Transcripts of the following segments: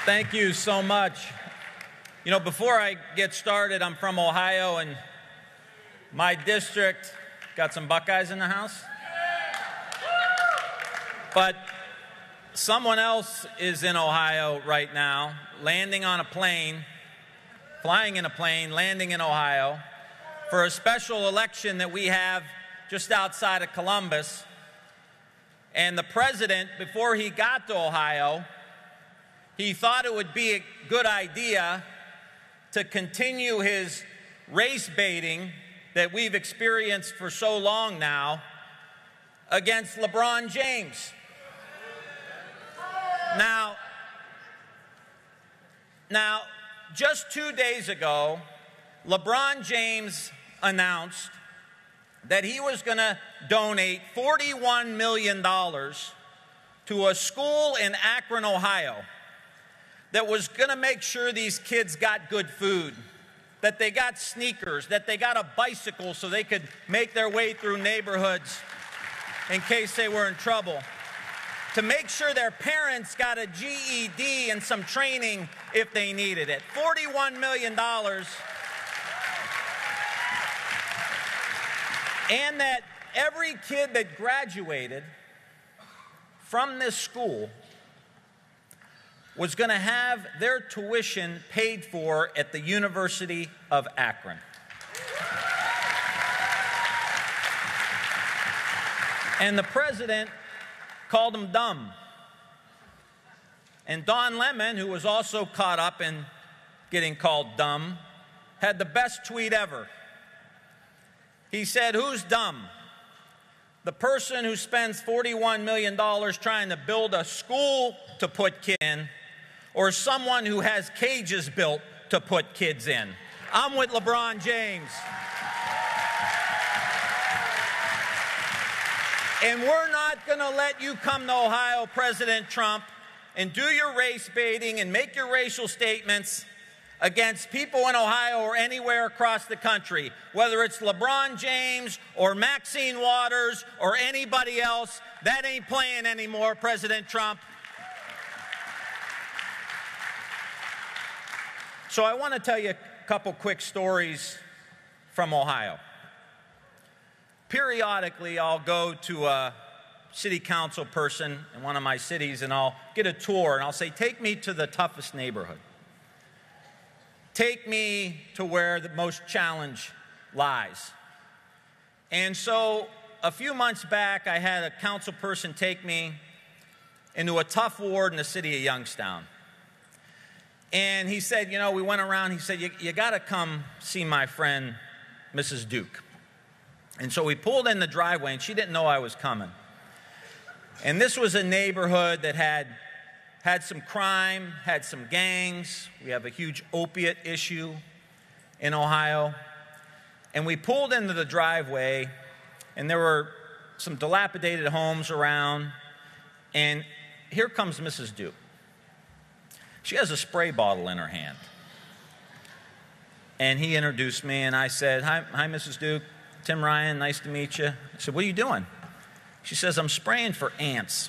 Thank you so much. You know, before I get started, I'm from Ohio, and my district got some Buckeyes in the house. But someone else is in Ohio right now, landing on a plane, flying in a plane, landing in Ohio for a special election that we have just outside of Columbus. And the president, before he got to Ohio, he thought it would be a good idea to continue his race baiting that we've experienced for so long now against LeBron James. Now, just 2 days ago, LeBron James announced that he was going to donate $41 million to a school in Akron, Ohio, that was going to make sure these kids got good food, that they got sneakers, that they got a bicycle so they could make their way through neighborhoods in case they were in trouble, to make sure their parents got a GED and some training if they needed it. $41 million. And that every kid that graduated from this school was going to have their tuition paid for at the University of Akron. And the president called them dumb. And Don Lemon, who was also caught up in getting called dumb, had the best tweet ever. He said, "Who's dumb? The person who spends $41 million trying to build a school to put kids in, or someone who has cages built to put kids in?" I'm with LeBron James. And we're not going to let you come to Ohio, President Trump, and do your race baiting and make your racial statements against people in Ohio or anywhere across the country, whether it's LeBron James or Maxine Waters or anybody else. That ain't playing anymore, President Trump. So I want to tell you a couple quick stories from Ohio. Periodically, I'll go to a city council person in one of my cities, and I'll get a tour, and I'll say, "Take me to the toughest neighborhood. Take me to where the most challenge lies." And so a few months back, I had a council person take me into a tough ward in the city of Youngstown. And he said, you know, we went around, he said, you got to come see my friend, Mrs. Duke. And so we pulled in the driveway, and she didn't know I was coming. And this was a neighborhood that had some crime, had some gangs. We have a huge opiate issue in Ohio. And we pulled into the driveway, and there were some dilapidated homes around. And here comes Mrs. Duke. She has a spray bottle in her hand. And he introduced me, and I said, hi, Mrs. Duke. Tim Ryan, nice to meet you. I said, what are you doing? She says, I'm spraying for ants.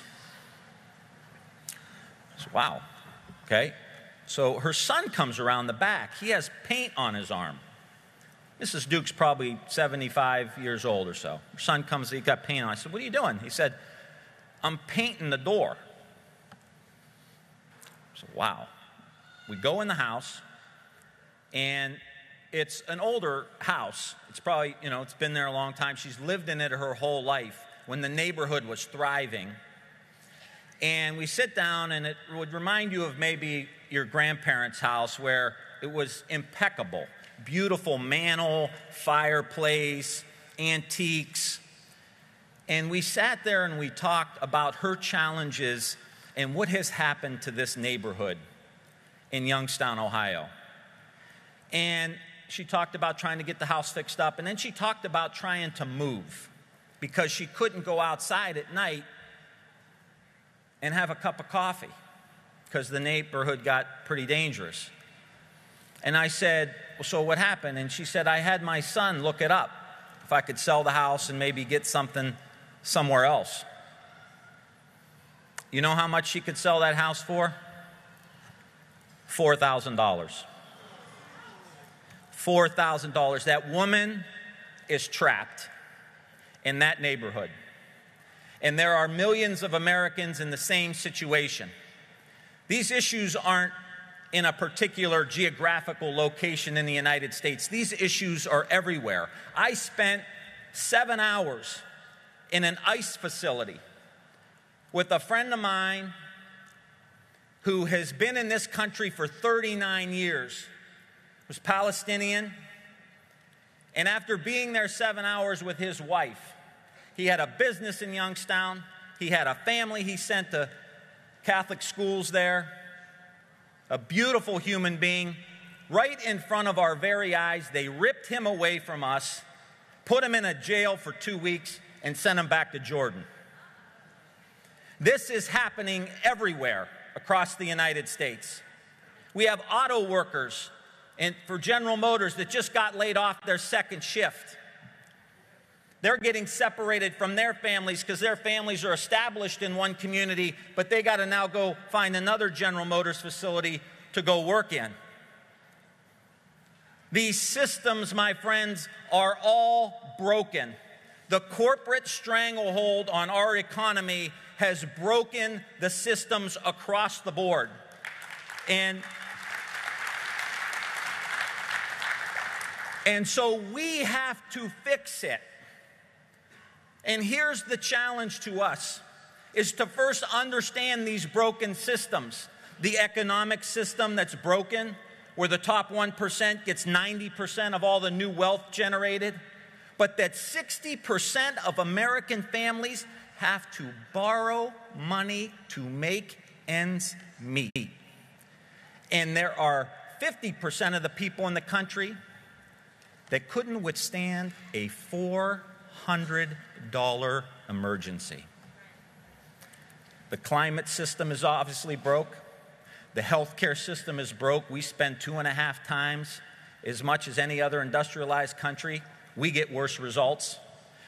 I said, wow, okay. So her son comes around the back. He has paint on his arm. Mrs. Duke's probably 75 years old or so. Her son comes, he got paint on. I said, what are you doing? He said, I'm painting the door. I said, wow. We go in the house, and it's an older house. It's probably, you know, it's been there a long time. She's lived in it her whole life when the neighborhood was thriving. And we sit down, and it would remind you of maybe your grandparents' house where it was impeccable. Beautiful mantel, fireplace, antiques. And we sat there and we talked about her challenges and what has happened to this neighborhood in Youngstown, Ohio. And she talked about trying to get the house fixed up, and then she talked about trying to move because she couldn't go outside at night and have a cup of coffee because the neighborhood got pretty dangerous. And I said, well, so what happened? And she said, I had my son look it up, if I could sell the house and maybe get something somewhere else. You know how much she could sell that house for? $4,000. $4,000. That woman is trapped in that neighborhood. And there are millions of Americans in the same situation. These issues aren't in a particular geographical location in the United States. These issues are everywhere. I spent 7 hours in an ICE facility with a friend of mine who has been in this country for 39 years, was Palestinian, and after being there 7 hours with his wife, he had a business in Youngstown, he had a family he sent to Catholic schools there, a beautiful human being. Right in front of our very eyes, they ripped him away from us, put him in a jail for 2 weeks, and sent him back to Jordan. This is happening everywhere across the United States. We have auto workers for General Motors that just got laid off their second shift. They're getting separated from their families because their families are established in one community, but they got to now go find another General Motors facility to go work in. These systems, my friends, are all broken. The corporate stranglehold on our economy has broken the systems across the board. And so we have to fix it. And here's the challenge to us, is to first understand these broken systems. The economic system that's broken, where the top 1% gets 90% of all the new wealth generated, but that 60% of American families have to borrow money to make ends meet. And there are 50% of the people in the country that couldn't withstand a $400 emergency. The climate system is obviously broke. The healthcare system is broke. We spend 2.5 times as much as any other industrialized country. We get worse results.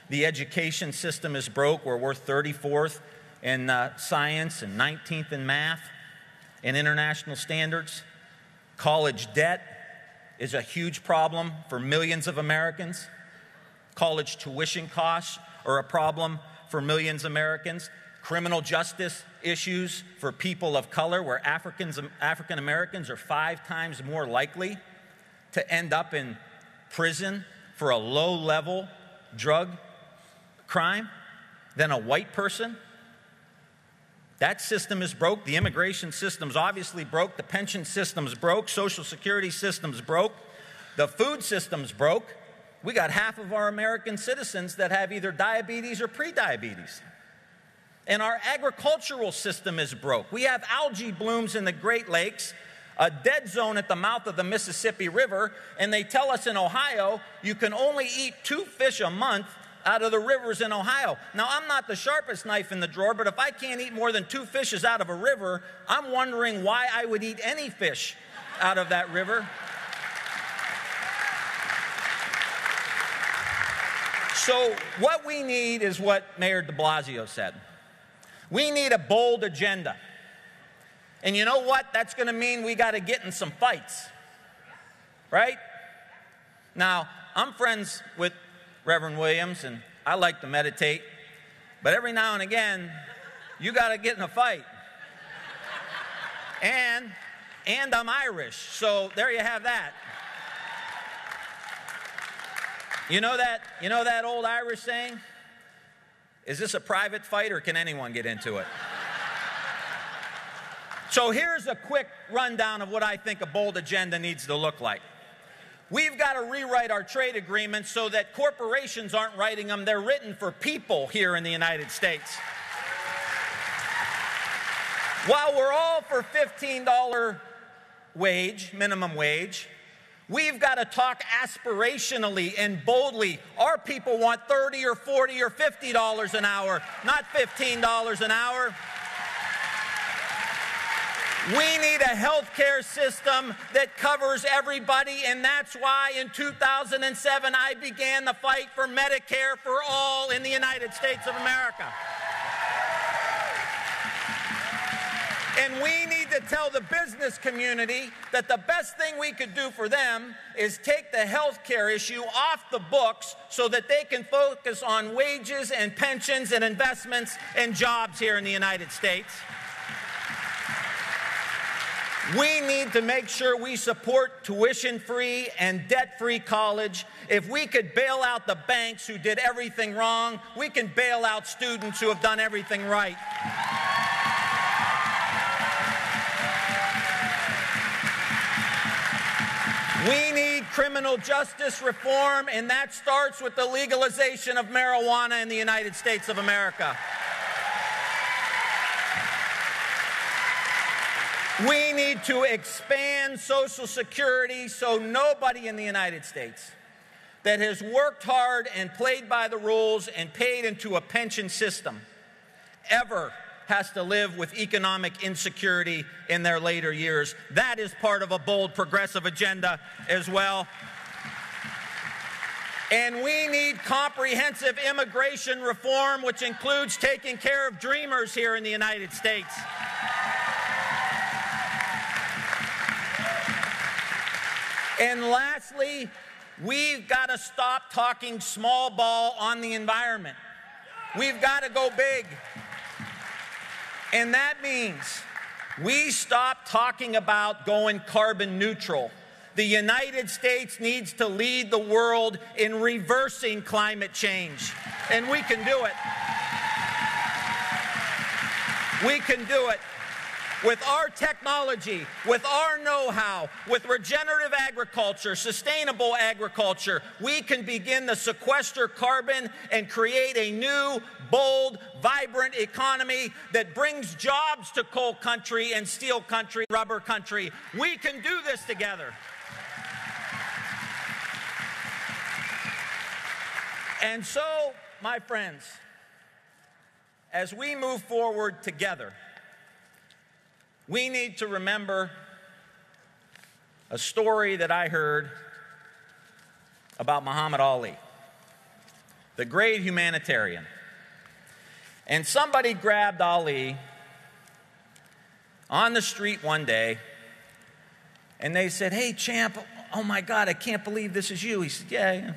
The education system is broke, where we're 34th in science and 19th in math and international standards. College debt is a huge problem for millions of Americans. College tuition costs are a problem for millions of Americans. Criminal justice issues for people of color, where African Americans are 5 times more likely to end up in prison for a low-level drug crime than a white person. That system is broke. The immigration system's obviously broke. The pension system's broke. Social security system's broke. The food system's broke. We got half of our American citizens that have either diabetes or pre-diabetes. And our agricultural system is broke. We have algae blooms in the Great Lakes, a dead zone at the mouth of the Mississippi River, and they tell us in Ohio you can only eat 2 fish a month out of the rivers in Ohio. Now, I'm not the sharpest knife in the drawer, but if I can't eat more than 2 fishes out of a river, I'm wondering why I would eat any fish out of that river. So what we need is what Mayor de Blasio said. We need a bold agenda. And you know what? That's going to mean we got to get in some fights, right? Now, I'm friends with Reverend Williams, and I like to meditate, but every now and again, you got to get in a fight. And I'm Irish, so there you have that. You know that old Irish saying? Is this a private fight, or can anyone get into it? So here's a quick rundown of what I think a bold agenda needs to look like. We've got to rewrite our trade agreements so that corporations aren't writing them. They're written for people here in the United States. While we're all for $15 wage, minimum wage, we've got to talk aspirationally and boldly. Our people want $30 or $40 or $50 an hour, not $15 an hour. We need a health care system that covers everybody, and that's why in 2007 I began the fight for Medicare for all in the United States of America. And we need to tell the business community that the best thing we could do for them is take the health care issue off the books so that they can focus on wages and pensions and investments and jobs here in the United States. We need to make sure we support tuition-free and debt-free college. If we could bail out the banks who did everything wrong, we can bail out students who have done everything right. We need criminal justice reform, and that starts with the legalization of marijuana in the United States of America. We need to expand Social Security so nobody in the United States that has worked hard and played by the rules and paid into a pension system ever has to live with economic insecurity in their later years. That is part of a bold progressive agenda as well. And we need comprehensive immigration reform, which includes taking care of dreamers here in the United States. And lastly, we've got to stop talking small ball on the environment. We've got to go big. And that means we stop talking about going carbon neutral. The United States needs to lead the world in reversing climate change. And we can do it. We can do it. With our technology, with our know-how, with regenerative agriculture, sustainable agriculture, we can begin to sequester carbon and create a new, bold, vibrant economy that brings jobs to coal country and steel country, rubber country. We can do this together. And so, my friends, as we move forward together, we need to remember a story that I heard about Muhammad Ali, the great humanitarian. And somebody grabbed Ali on the street one day, and they said, "Hey, champ, oh my God, I can't believe this is you." He said, yeah,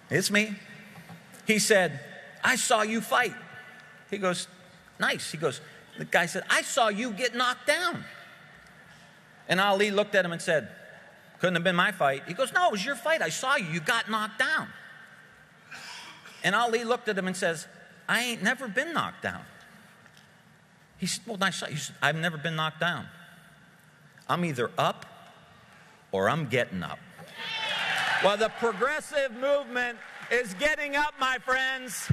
it's me. He said, "I saw you fight." He goes, "Nice." He goes, the guy said, "I saw you get knocked down." And Ali looked at him and said, "Couldn't have been my fight." He goes, "No, it was your fight. I saw you. You got knocked down." And Ali looked at him and says, "I ain't never been knocked down." He said, "Well, nice shot." He said, "I've never been knocked down. I'm either up or I'm getting up." Well, the progressive movement is getting up, my friends.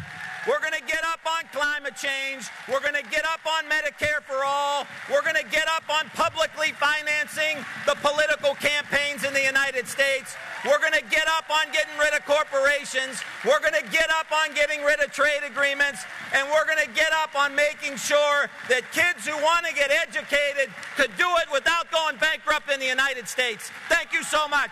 We're going to get up on climate change. We're going to get up on Medicare for all. We're going to get up on publicly financing the political campaigns in the United States. We're going to get up on getting rid of corporations. We're going to get up on getting rid of trade agreements. And we're going to get up on making sure that kids who want to get educated could do it without going bankrupt in the United States. Thank you so much.